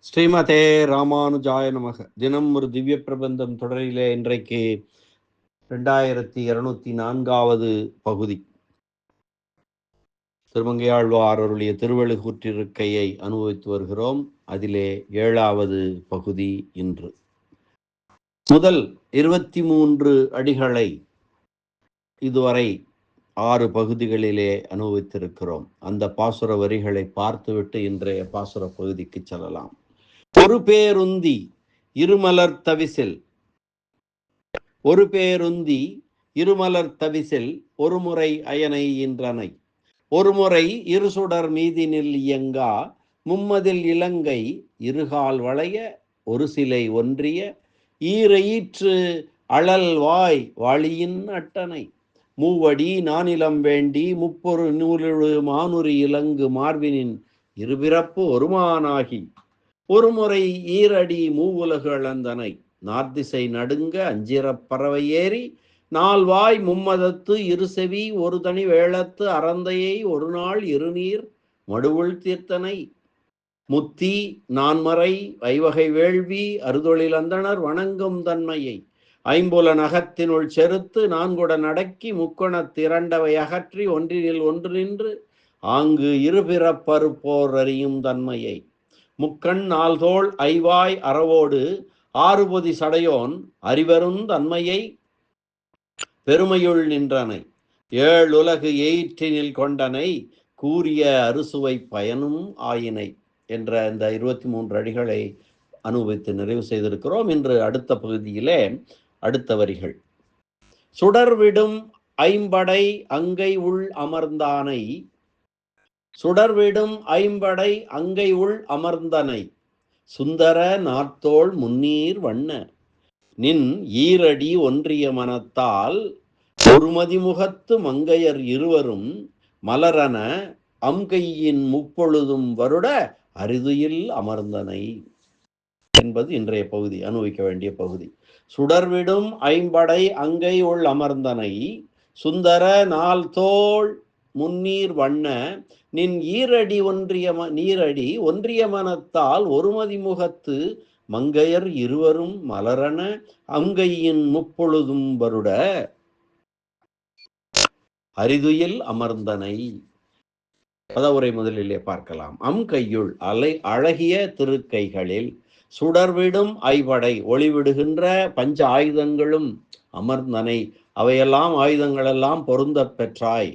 ஸ்ரீமதே ராமானுஜாய நமக. தினம் ஒரு திவ்ய பிரபந்தம் தொடரிலே இன்றைக்கு 2204வது பகுதி. திருமங்கையாழ்வார் அருளிய திருவள்ளுவற்றிருக்கையை அனுபவித்து வருகிறோம். அதிலே 7வது பகுதி இன்று. முதல் 23 அடிகளை இதுவரை 6 பகுதிகளிலே அனுபவித்திருக்கிறோம். அந்த பாசுர வரிகளை பார்த்துவிட்டு இன்றைய பாசுர பகுதிக்கு செல்லலாம். ஒரு பேருந்தி இருமலர் தவிசில், ஒரு பேருந்தி இருமலர் தவிசில் ஒருமுறை அயனை இன்றனை, ஒருமுறை இருசுடர் மீதினில் இயங்கா மும்மதில் இலங்கை இருகால் வளைய ஒரு சிலை ஒன்றிய ஈரெயிற்று அழல் வாய் வாளியின் அட்டனை மூவடி நானிலம் வேண்டி முப்பொரு நூலெழு மானுரி இலங்கு மார்பினின் இருபிறப்பு ஒருமானாகி ஒருமுறை ஈரடி மூவுலகு அளந்தனை நார்திசை நடுங்க அஞ்சிறப் பறவை ஏறி நால்வாய் மும்மதத்து இருசெவி ஒரு தனி வேளத்து அறந்தையை ஒரு நாள் இருநீர் மடுவுள் தீர்த்தனை முத்தி நான்மறை ஐவகை வேள்வி அறுதொழில் அந்தனர் வணங்கும் தன்மையை ஐம்புல நகத்தினுள் செருத்து நான்குடன் அடக்கி முக்கணத் திரண்டவை அகற்றி ஒன்றினில் ஒன்று நின்று ஆங்கு இருபிறப்பறுப்போர் அறியும் தன்மையை முக்கண் நால்தோள் ஐவாய் அறவோடு ஆறுபொதி சடையோன் அறிவரும் தன்மையை பெருமையுள் நின்றனை ஏழுலகு எயிற்றினில் கொண்டனை கூறிய அறுசுவை பயனும் ஆயினை என்ற இந்த 23 அடிகளை அனுபவித்து நிறைவு செய்திருக்கிறோம். இன்று அடுத்த பகுதியிலே அடுத்த வரிகள். சுடர்விடும் ஐம்படை அங்கை உள் அமர்ந்தானை, சுடர்விடும் ஐம்படை அங்கை உள் அமர்ந்தனை சுந்தர நார்த்தோள் முன்னீர் வண்ண நின் ஈரடி ஒன்றிய மனத்தால் ஒருமதி முகத்து மங்கையர் இருவரும் மலரன அம்கையின் முப்பொழுதும் வருட அரிதுயில் அமர்ந்தனை என்பது இன்றைய பகுதி, அனுபவிக்க வேண்டிய பகுதி. சுடர்விடும் ஐம்படை அங்கை உள் அமர்ந்தனை சுந்தர நாள் தோள் முன்னீர் வண்ண நின் ஈரடி ஒன்றிய மனத்தால் ஒருமதி முகத்து மங்கையர் இருவரும் மலரன அங்கையின் முப்பொழுதும் வருட அரிதுயில் அமர்ந்தனை. பதவுரை முதலிலே பார்க்கலாம். கையுள் அழகிய திருக்கைகளில் சுடர்விடும் ஐபடை ஒளிவிடுகின்ற பஞ்ச ஆயுதங்களும் அமர்ந்தனை, அவையெல்லாம் ஆயுதங்களெல்லாம் பொருந்த பெற்றாய்.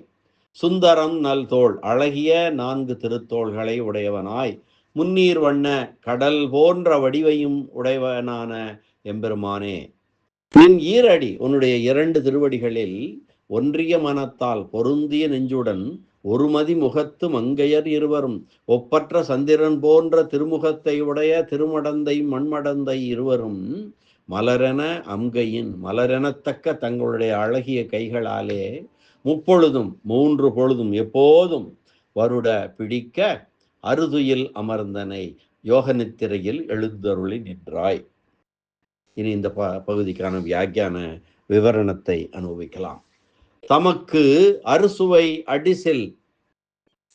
சுந்தரம் நல் தோள் அழகிய 4 திருத்தோள்களை உடையவனாய் முன்னீர் வண்ண கடல் போன்ற வடிவையும் உடையவனான எம்பெருமானே, நின் ஈரடி உன்னுடைய 2 திருவடிகளில் ஒன்றிய மனத்தால் பொருந்திய நெஞ்சுடன் ஒருமதி முகத்து மங்கையர் இருவரும் ஒப்பற்ற சந்திரன் போன்ற திருமுகத்தை உடைய திருமடந்தை மண்மடந்தை இருவரும் மலரென அம்கையின் மலரெனத்தக்க தங்களுடைய அழகிய கைகளாலே முப்பொழுதும் 3 பொழுதும் எப்போதும் வருட பிடிக்க அறுதுயில் அமர்ந்தனை யோக நித்திரையில் எழுந்தருளி நின்றாய். இனி இந்த பகுதிக்கான வியாக்கியான விவரணத்தை அனுபவிக்கலாம். தமக்கு அறுசுவை அடிசில்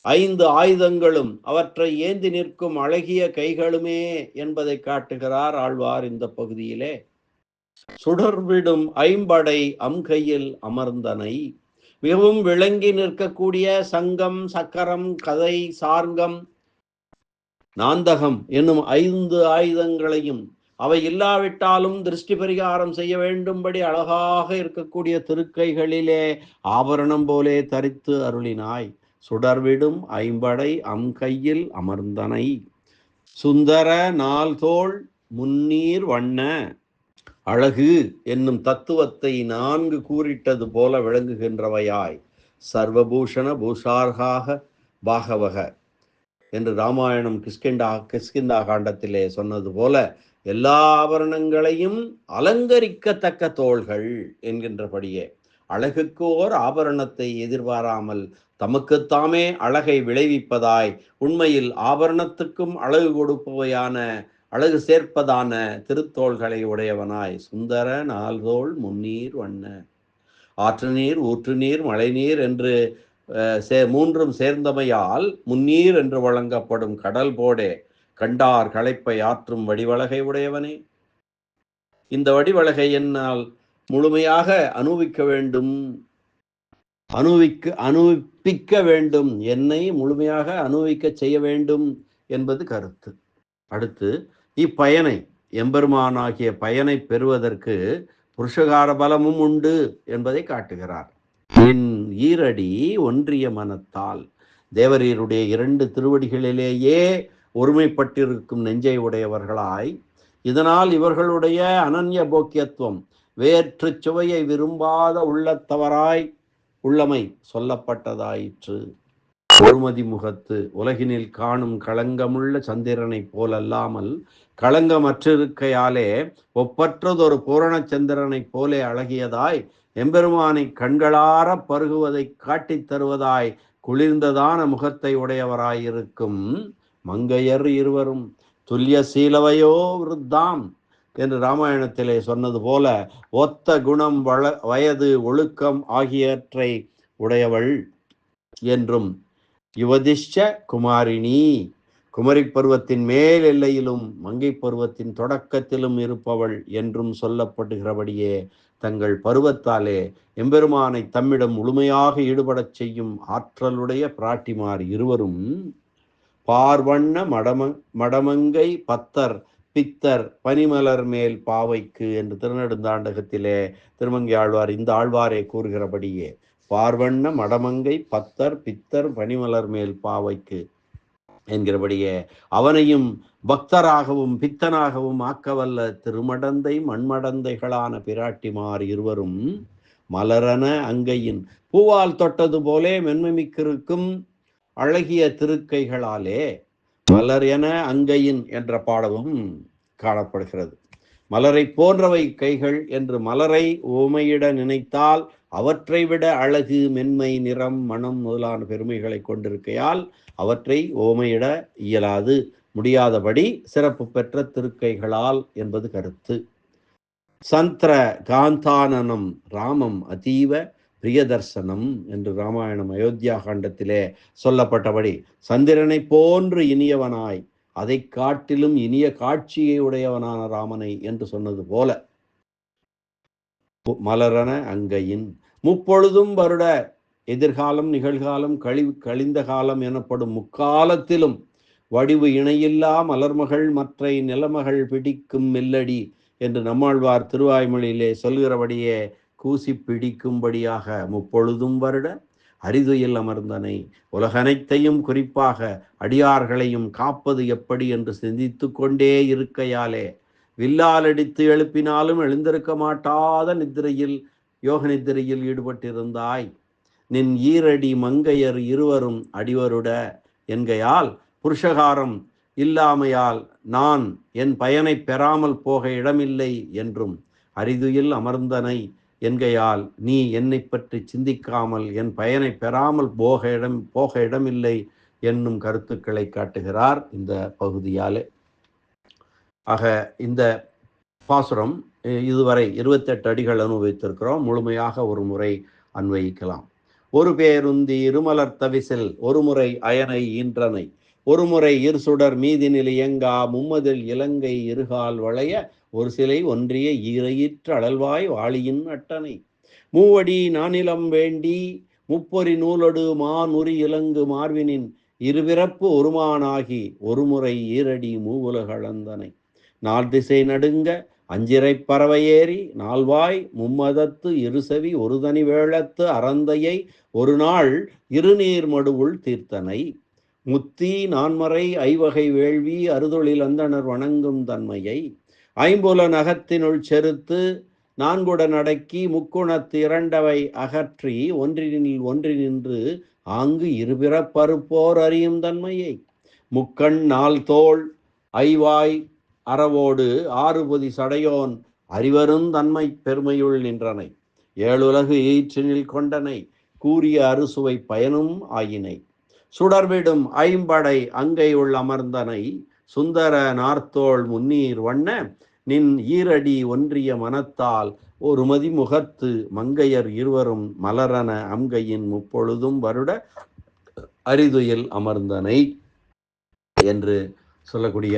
5 ஆயுதங்களும் அவற்றை ஏந்தி நிற்கும் அழகிய கைகளுமே என்பதை காட்டுகிறார் ஆழ்வார் இந்த பகுதியிலே. சுடர்விடும் ஐம்படை அம்கையில் அமர்ந்தனை, மிகவும் விளங்கி நிற்கக்கூடிய சங்கம் சக்கரம் கதை சார்கம் நாந்தகம் என்னும் 5 ஆயுதங்களையும் அவை இல்லாவிட்டாலும் திருஷ்டி பரிகாரம் செய்ய வேண்டும்படி அழகாக இருக்கக்கூடிய திருக்கைகளிலே ஆபரணம் போலே தரித்து அருளினாய். சுடர்விடும் ஐம்படை கையில் அமர்ந்தனை சுந்தர நாள் தோள் முன்னீர் வண்ண அழகு என்னும் தத்துவத்தை 4 கூறிட்டது போல விளங்குகின்றவையாய் சர்வபூஷண பூஷார்காக பாகவக என்று ராமாயணம் கிஷ்கிந்தா காண்டத்திலே சொன்னது போல எல்லா ஆபரணங்களையும் அலங்கரிக்கத்தக்க தோள்கள் என்கின்றபடியே அழகுக்கு ஓர் ஆபரணத்தை எதிர்பாராமல் தமக்குத்தாமே அழகை விளைவிப்பதாய் உண்மையில் ஆபரணத்துக்கும் அழகு கொடுப்பவையான அழகு சேர்ப்பதான திருத்தோள்களை உடையவனாய் சுந்தர நால்தோள் முன்னீர் வண்ண ஆற்று நீர் ஊற்று நீர் மழை நீர் என்று 3ம் சேர்ந்தமையால் முன்னீர் என்று வழங்கப்படும் கடல் போடே கண்டார் களைப்பை ஆற்றும் வடிவழகை உடையவனே, இந்த வடிவழகை என்னால் முழுமையாக அனுபவிக்க வேண்டும், அனுபவிப்பிக்க வேண்டும், என்னை முழுமையாக அனுபவிக்க செய்ய வேண்டும் என்பது கருத்து. அடுத்து இப்பயனை எம்பெருமானாகிய பயனை பெறுவதற்கு புருஷகார பலமும் உண்டு என்பதை காட்டுகிறார். என் ஈரடி ஒன்றிய மனத்தால், தேவரீருடைய 2 திருவடிகளிலேயே ஒருமைப்பட்டிருக்கும் நெஞ்சை உடையவர்களாய், இதனால் இவர்களுடைய அனன்ய போக்கியத்துவம் வேற்று சுவையை விரும்பாத உள்ளத்தவராய் உள்ளமை சொல்லப்பட்டதாயிற்று. ஒருமதி முகத்து உலகினில் காணும் களங்கமுள்ள சந்திரனை போலல்லாமல் களங்கமற்றிருக்கையாலே ஒப்பற்றதொரு பூரண சந்திரனை போலே அழகியதாய் எம்பெருமானை கண்களார பருகுவதை காட்டித் தருவதாய் குளிர்ந்ததான முகத்தை உடையவராயிருக்கும் மங்கையர் இருவரும் துல்லிய சீலவையோ விருத்தாம் என்று ராமாயணத்திலே சொன்னது போல ஒத்த குணம், வயது, ஒழுக்கம் ஆகியவற்றை உடையவள் என்றும், யுவதிஷ்ட குமாரிணி, குமரி பருவத்தின் மேல் எல்லையிலும் மங்கை பருவத்தின் தொடக்கத்திலும் இருப்பவள் என்றும் சொல்லப்படுகிறபடியே தங்கள் பருவத்தாலே எம்பெருமானை தம்மிடம் முழுமையாக ஈடுபடச் செய்யும் ஆற்றலுடைய பிராட்டிமார் இருவரும் பார்வண்ண மடமங்கை பத்தர் பித்தர் பனிமலர் மேல் பாவைக்கு என்று திருநெடுந்தாண்டகத்திலே திருமங்கை ஆழ்வார் இந்த ஆழ்வாரை கூறுகிறபடியே பார்வண்ண மடமங்கை பத்தர் பித்தர் பனிமலர் மேல் பாவைக்கு என்கிறபடியே அவனையும் பக்தராகவும் பித்தனாகவும் ஆக்கவல்ல திருமடந்தை மண்மடந்தைகளான பிராட்டிமார் இருவரும் மலரன அங்கையின் பூவால் தொட்டது போலே மென்மைமிக்கிருக்கும் அழகிய திருக்கைகளாலே மலர் என அங்கையின் என்ற பாடவும் காணப்படுகிறது. மலரை போன்றவை கைகள் என்று மலரை ஓமையிட நினைத்தால் அவற்றை விட அழகு, மென்மை, நிறம், மனம் முதலான பெருமைகளை கொண்டிருக்கையால் அவற்றை ஓமையிட இயலாது, முடியாதபடி சிறப்பு பெற்ற திருக்கைகளால் என்பது கருத்து. சந்திர காந்தானனம் ராமம் அதீவ பிரியதர்சனம் என்று ராமாயணம் அயோத்தியா காண்டத்திலே சொல்லப்பட்டபடி சந்திரனை போன்று இனியவனாய் அதை காட்டிலும் இனிய காட்சியை உடையவனான ராமனை என்று சொன்னது போல மலரன அங்கையின் முப்பொழுதும் வருட எதிர்காலம், நிகழ்காலம், கழிந்த காலம் எனப்படும் முக்காலத்திலும் வடிவு இணையில்லா மலர்மகள் மற்றை நிலமகள் பிடிக்கும் மெல்லடி என்று நம்மாழ்வார் திருவாய்மொழியிலே சொல்கிறபடியே கூசி பிடிக்கும்படியாக முப்பொழுதும் வருட அரிதுயில் அமர்ந்தனை, உலகனைத்தையும் குறிப்பாக அடியார்களையும் காப்பது எப்படி என்று சிந்தித்து கொண்டே இருக்கையாலே வில்லால் அடித்து எழுப்பினாலும் எழுந்திருக்க மாட்டாத நித்திரையில், யோக நித்திரையில் ஈடுபட்டிருந்தாய். நின் ஈரடி மங்கையர் இருவரும் அடிவருட என்கையால் புருஷகாரம் இல்லாமையால் நான் என் பயனை பெறாமல் போக இடமில்லை என்றும், அரிதுயில் அமர்ந்தனை என்கையால் நீ என்னை பற்றி சிந்திக்காமல் என் பயனை பெறாமல் போக இடமில்லை என்னும் கருத்துக்களை காட்டுகிறார் இந்த பகுதியாலே. ஆக இந்த பாசுரம் இதுவரை 28 அடிகள் அனுபவித்திருக்கிறோம். முழுமையாக ஒரு முறை அன்வயிக்கலாம். ஒரு பேருந்தி இருமலர் தவிசில் ஒரு முறை அயனை ஈன்றனை, ஒரு முறை இருசுடர் மீதினில் இயங்கா மும்மதில் இலங்கை இருகால் வளைய ஒரு சிலை ஒன்றிய ஈரையிற்று அழல்வாய் வாளியின் அட்டனை, மூவடி நானிலம் வேண்டி முப்பொறி நூலொடு மானுரி இலங்கு மார்பினின் இருபிறப்பு ஒருமானாகி ஒருமுறை ஈரடி மூவுலகளந்தனை, 4 திசை நடுங்க அஞ்சிறை பறவையேறி நால்வாய் மும்மதத்து இருசவி ஒரு தனி வேளத்து அறந்தையை ஒரு நாள் இருநீர் மடுவுள் தீர்த்தனை, முத்தி நான்மறை ஐவகை வேள்வி அறுதொழில் அந்தனர் வணங்கும் தன்மையை, ஐம்புல நகத்தினுள் செருத்து 4 அடக்கி முக்குணத்து 2 அகற்றி ஒன்றினின்று ஆங்கு இருபிறப்பறுப்போர் அறியும் தன்மையை, முக்கண் 4 தோள் ஐவாய் அறவோடு 6 பொதி சடையோன் அறிவரும் தன்மை பெருமையுள் நின்றனை, 7 உலகு ஈற்றினில் கொண்டனை கூறிய அறுசுவை பயனும் ஆயினை, சுடர்விடும் 5 அங்கையுள் அமர்ந்தனை சுந்தர நார்த்தோள் முன்னீர் வண்ண நின் ஈரடி ஒன்றிய மனத்தால் ஒரு மதி முகத்து மங்கையர் இருவரும் மலரன அம்கையின் முப்பொழுதும் வருட அரிதுயில் அமர்ந்தனை என்று சொல்லக்கூடிய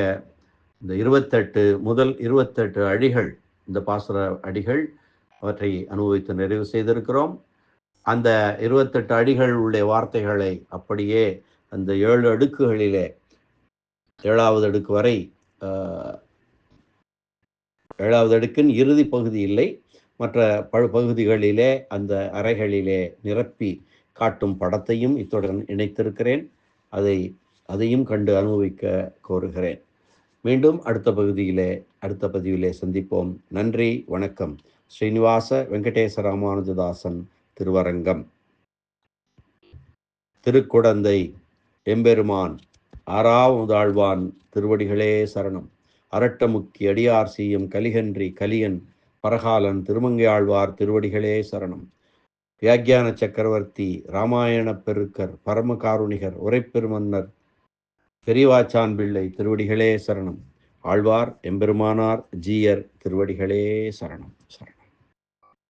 இந்த 28 முதல் 28 அடிகள், இந்த பாசுர அடிகள், அவற்றை அனுபவித்து நிறைவு செய்திருக்கிறோம். அந்த 28 அடிகள் உள்ள வார்த்தைகளை அப்படியே அந்த 7 அடுக்குகளிலே 7வது அடுக்கு வரை 7வது அடுக்கின் இறுதி பகுதி இல்லை, மற்ற பகுதிகளிலே அந்த அறைகளிலே நிரப்பி காட்டும் படத்தையும் இத்துடன் இணைத்திருக்கிறேன். அதையும் கண்டு அனுபவிக்க கோருகிறேன். மீண்டும் அடுத்த பதிவிலே சந்திப்போம். நன்றி, வணக்கம். ஸ்ரீனிவாச வெங்கடேச ராமானுஜதாசன் திருவரங்கம். திருக்குடந்தை எம்பெருமான் ஆறாவதாழ்வான் திருவடிகளே சரணம். அரட்டமுக்கி அடியார் செய்யும் கலிகன்றி கலியன் பரகாலன் திருமங்கையாழ்வார் திருவடிகளே சரணம். வியாக்கியான சக்கரவர்த்தி இராமாயண பெருக்கர் பரமகாருணிகர் உரைப்பெருமன்னர் பெரியவாச்சான் பிள்ளை திருவடிகளே சரணம். ஆழ்வார் எம்பெருமானார் ஜீயர் திருவடிகளே சரணம் சரணம்.